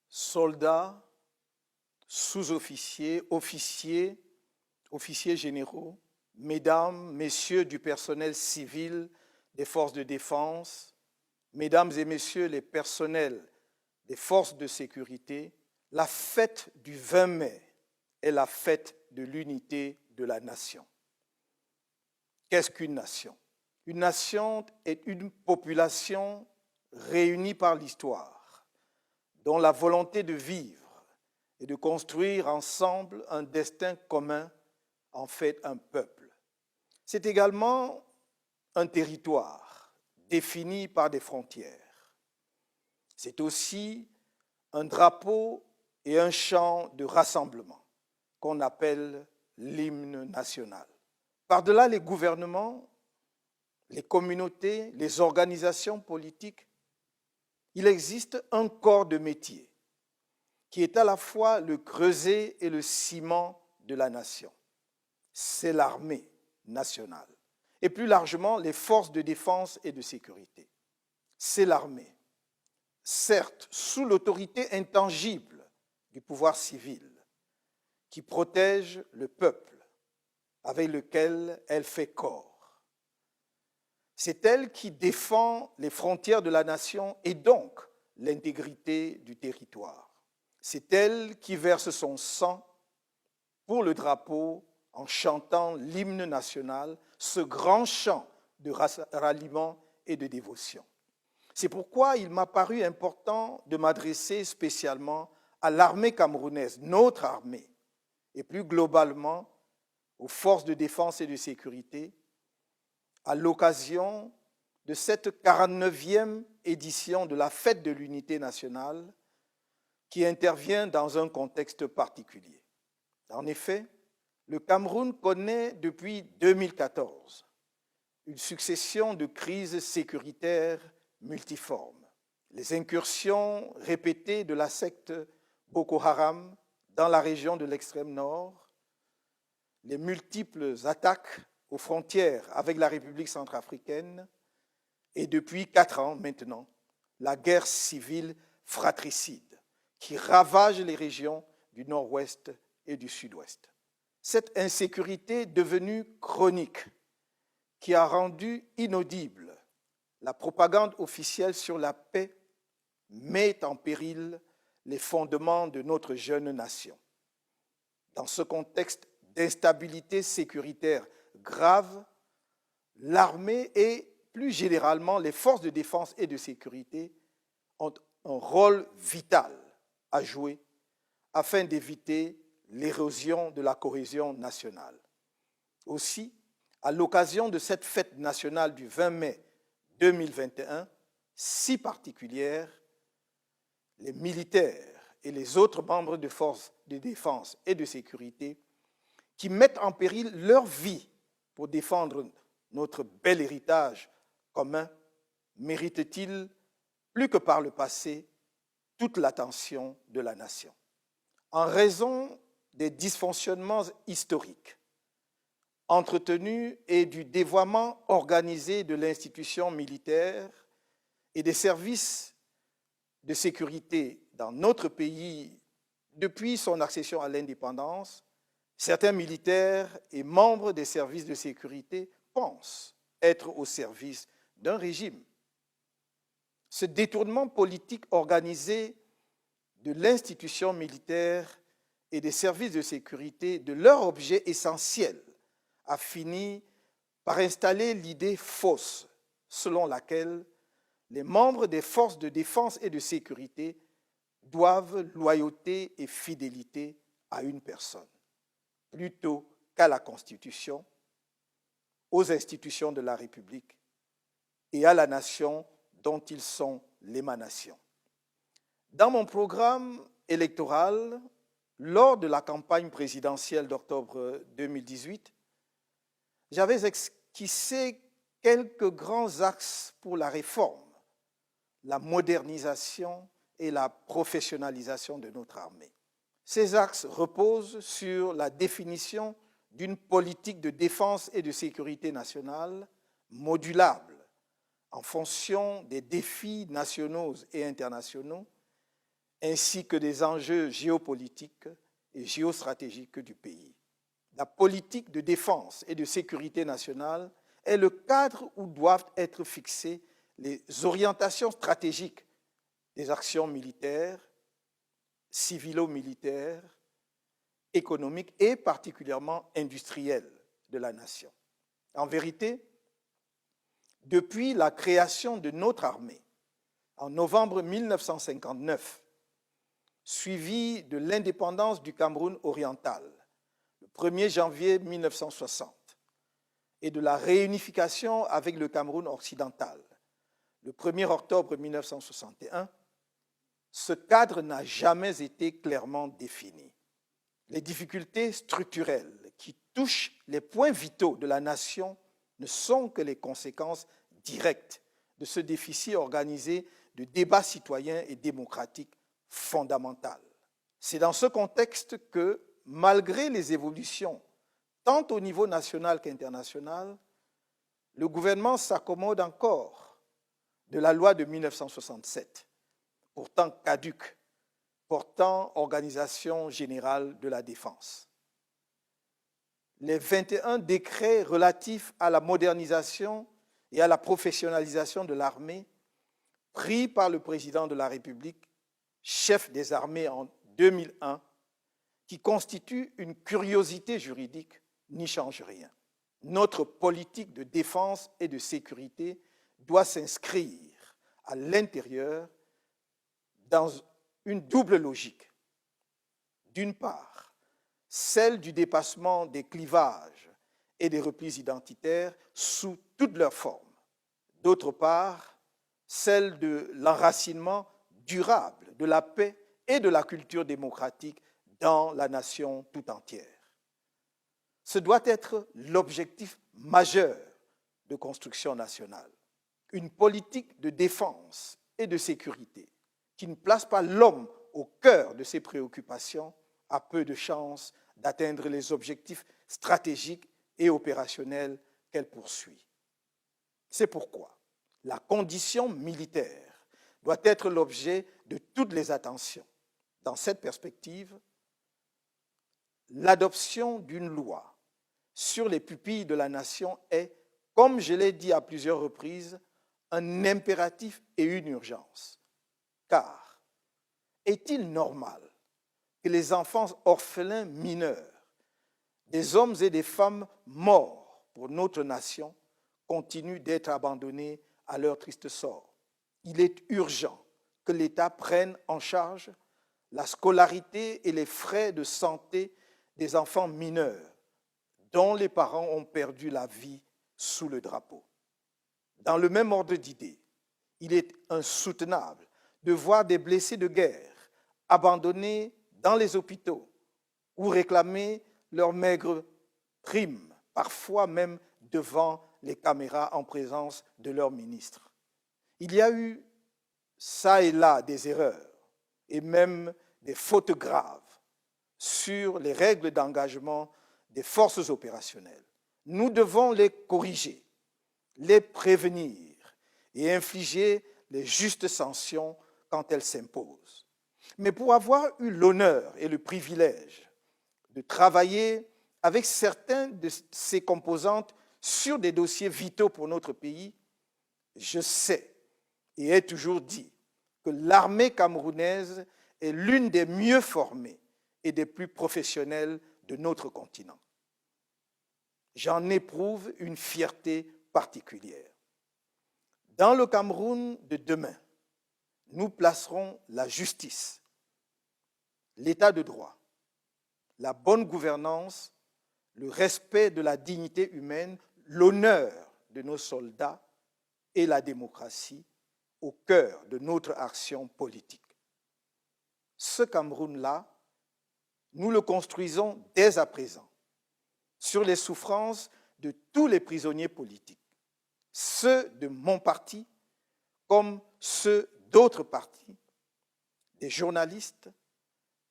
soldats, sous-officiers, officiers, officiers généraux, mesdames, messieurs du personnel civil des forces de défense, mesdames et messieurs les personnels des forces de sécurité, la fête du 20 mai est la fête de l'unité de la nation. Qu'est-ce qu'une nation? Une nation est une population réunie par l'histoire, dont la volonté de vivre et de construire ensemble un destin commun en fait un peuple. C'est également un territoire défini par des frontières. C'est aussi un drapeau et un chant de rassemblement qu'on appelle l'hymne national. Par-delà les gouvernements, les communautés, les organisations politiques, il existe un corps de métier qui est à la fois le creuset et le ciment de la nation. C'est l'armée nationale et plus largement les forces de défense et de sécurité. C'est l'armée, certes sous l'autorité intangible du pouvoir civil, qui protège le peuple avec lequel elle fait corps. C'est elle qui défend les frontières de la nation et donc l'intégrité du territoire. C'est elle qui verse son sang pour le drapeau en chantant l'hymne national, ce grand chant de ralliement et de dévotion. C'est pourquoi il m'a paru important de m'adresser spécialement à l'armée camerounaise, notre armée, et plus globalement aux forces de défense et de sécurité, à l'occasion de cette 49e édition de la Fête de l'Unité nationale qui intervient dans un contexte particulier. En effet, le Cameroun connaît depuis 2014 une succession de crises sécuritaires multiformes. Les incursions répétées de la secte Boko Haram dans la région de l'extrême nord, les multiples attaques aux frontières avec la République centrafricaine et depuis 4 ans maintenant, la guerre civile fratricide qui ravage les régions du nord-ouest et du sud-ouest. Cette insécurité devenue chronique qui a rendu inaudible la propagande officielle sur la paix met en péril les fondements de notre jeune nation. Dans ce contexte d'instabilité sécuritaire grave, l'armée et plus généralement les forces de défense et de sécurité ont un rôle vital à jouer afin d'éviter l'érosion de la cohésion nationale. Aussi, à l'occasion de cette fête nationale du 20 mai 2021, si particulière, les militaires et les autres membres de forces de défense et de sécurité qui mettent en péril leur vie pour défendre notre bel héritage commun méritent-ils, plus que par le passé, toute l'attention de la nation. En raison des dysfonctionnements historiques entretenus et du dévoiement organisé de l'institution militaire et des services de sécurité dans notre pays depuis son accession à l'indépendance, certains militaires et membres des services de sécurité pensent être au service d'un régime. Ce détournement politique organisé de l'institution militaire et des services de sécurité de leur objet essentiel a fini par installer l'idée fausse selon laquelle les membres des forces de défense et de sécurité doivent loyauté et fidélité à une personne, plutôt qu'à la Constitution, aux institutions de la République et à la nation dont ils sont l'émanation. Dans mon programme électoral, lors de la campagne présidentielle d'octobre 2018, j'avais esquissé quelques grands axes pour la réforme, la modernisation et la professionnalisation de notre armée. Ces axes reposent sur la définition d'une politique de défense et de sécurité nationale modulable en fonction des défis nationaux et internationaux ainsi que des enjeux géopolitiques et géostratégiques du pays. La politique de défense et de sécurité nationale est le cadre où doivent être fixées les orientations stratégiques des actions militaires, civilo-militaires, économiques et particulièrement industrielles de la nation. En vérité, depuis la création de notre armée en novembre 1959, suivie de l'indépendance du Cameroun oriental, le 1er janvier 1960, et de la réunification avec le Cameroun occidental, le 1er octobre 1961, ce cadre n'a jamais été clairement défini. Les difficultés structurelles qui touchent les points vitaux de la nation ne sont que les conséquences directes de ce déficit organisé de débat citoyen et démocratique fondamental. C'est dans ce contexte que, malgré les évolutions, tant au niveau national qu'international, le gouvernement s'accommode encore de la loi de 1967, pourtant caduque, portant Organisation générale de la défense. Les 21 décrets relatifs à la modernisation et à la professionnalisation de l'armée, pris par le président de la République, chef des armées en 2001, qui constituent une curiosité juridique, n'y changent rien. Notre politique de défense et de sécurité doit s'inscrire à l'intérieur dans une double logique. D'une part, celle du dépassement des clivages et des replis identitaires sous toutes leurs formes. D'autre part, celle de l'enracinement durable de la paix et de la culture démocratique dans la nation tout entière. Ce doit être l'objectif majeur de construction nationale. Une politique de défense et de sécurité qui ne place pas l'homme au cœur de ses préoccupations a peu de chances d'atteindre les objectifs stratégiques et opérationnels qu'elle poursuit. C'est pourquoi la condition militaire doit être l'objet de toutes les attentions. Dans cette perspective, l'adoption d'une loi sur les pupilles de la nation est, comme je l'ai dit à plusieurs reprises, un impératif et une urgence. Car est-il normal que les enfants orphelins mineurs, des hommes et des femmes morts pour notre nation, continuent d'être abandonnés à leur triste sort? Il est urgent que l'État prenne en charge la scolarité et les frais de santé des enfants mineurs dont les parents ont perdu la vie sous le drapeau. Dans le même ordre d'idées, il est insoutenable de voir des blessés de guerre abandonnés dans les hôpitaux ou réclamer leurs maigres primes, parfois même devant les caméras en présence de leurs ministres. Il y a eu ça et là des erreurs et même des fautes graves sur les règles d'engagement des forces opérationnelles. Nous devons les corriger, les prévenir et infliger les justes sanctions quand elles s'imposent. Mais pour avoir eu l'honneur et le privilège de travailler avec certaines de ces composantes sur des dossiers vitaux pour notre pays, je sais et ai toujours dit que l'armée camerounaise est l'une des mieux formées et des plus professionnelles de notre continent. J'en éprouve une fierté particulière. Dans le Cameroun de demain, nous placerons la justice, l'état de droit, la bonne gouvernance, le respect de la dignité humaine, l'honneur de nos soldats et la démocratie au cœur de notre action politique. Ce Cameroun-là, nous le construisons dès à présent sur les souffrances de tous les prisonniers politiques, ceux de mon parti comme ceux d'autres partis, des journalistes,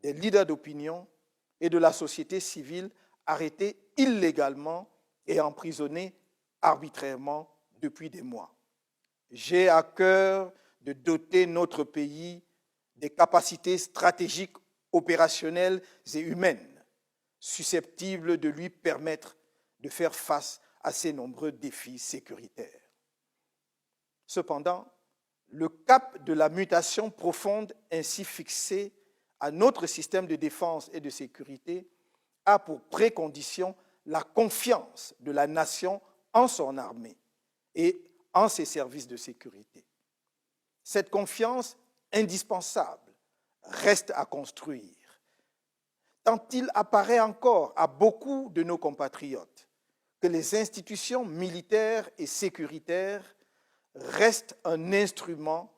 des leaders d'opinion et de la société civile arrêtés illégalement et emprisonnés arbitrairement depuis des mois. J'ai à cœur de doter notre pays des capacités stratégiques, opérationnelles et humaines susceptibles de lui permettre de faire face à ces nombreux défis sécuritaires. Cependant, le cap de la mutation profonde ainsi fixé à notre système de défense et de sécurité a pour précondition la confiance de la nation en son armée et en ses services de sécurité. Cette confiance indispensable reste à construire, tant il apparaît encore à beaucoup de nos compatriotes que les institutions militaires et sécuritaires restent un instrument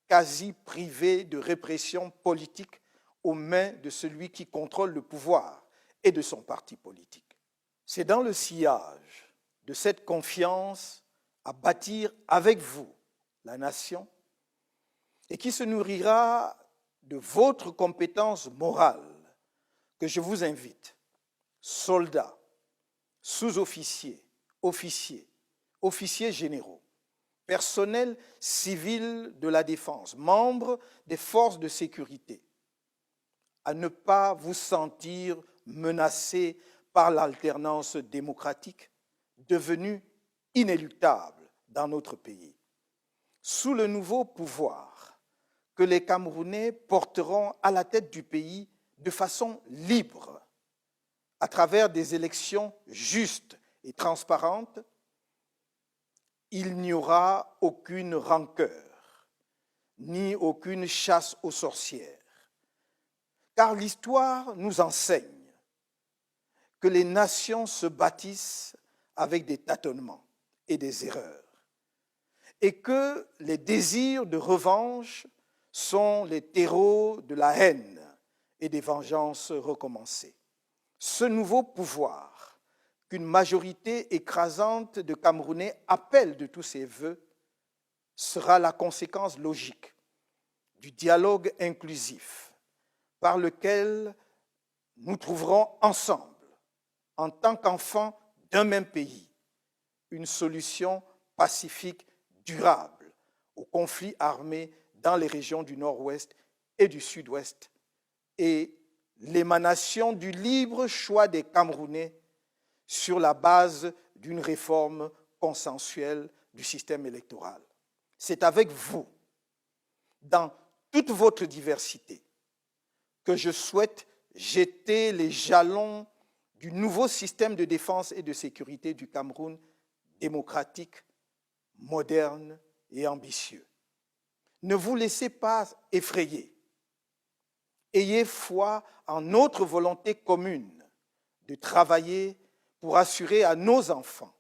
quasi privé de répression politique aux mains de celui qui contrôle le pouvoir et de son parti politique. C'est dans le sillage de cette confiance à bâtir avec vous la nation et qui se nourrira de votre compétence morale que je vous invite, soldats, sous-officiers, officiers, officiers généraux, personnel civil de la défense, membres des forces de sécurité, à ne pas vous sentir menacés par l'alternance démocratique devenue inéluctable dans notre pays. Sous le nouveau pouvoir que les Camerounais porteront à la tête du pays de façon libre, à travers des élections justes et transparentes, il n'y aura aucune rancœur, ni aucune chasse aux sorcières. Car l'histoire nous enseigne que les nations se bâtissent avec des tâtonnements et des erreurs, et que les désirs de revanche sont les terreaux de la haine et des vengeances recommencées. Ce nouveau pouvoir qu'une majorité écrasante de Camerounais appelle de tous ses voeux sera la conséquence logique du dialogue inclusif par lequel nous trouverons ensemble, en tant qu'enfants d'un même pays, une solution pacifique durable aux conflits armés dans les régions du Nord-Ouest et du Sud-Ouest et l'émanation du libre choix des Camerounais sur la base d'une réforme consensuelle du système électoral. C'est avec vous, dans toute votre diversité, que je souhaite jeter les jalons du nouveau système de défense et de sécurité du Cameroun, démocratique, moderne et ambitieux. Ne vous laissez pas effrayer. Ayez foi en notre volonté commune de travailler pour assurer à nos enfants,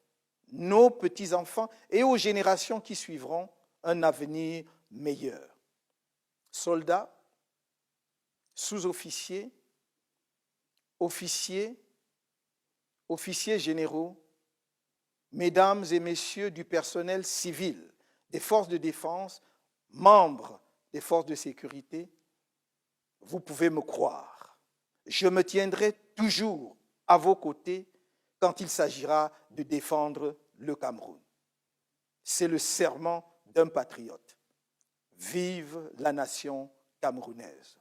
nos petits-enfants et aux générations qui suivront un avenir meilleur. Soldats, sous-officiers, officiers, officiers généraux, mesdames et messieurs du personnel civil, des forces de défense, membres des forces de sécurité, vous pouvez me croire. Je me tiendrai toujours à vos côtés quand il s'agira de défendre le Cameroun. C'est le serment d'un patriote. Vive la nation camerounaise.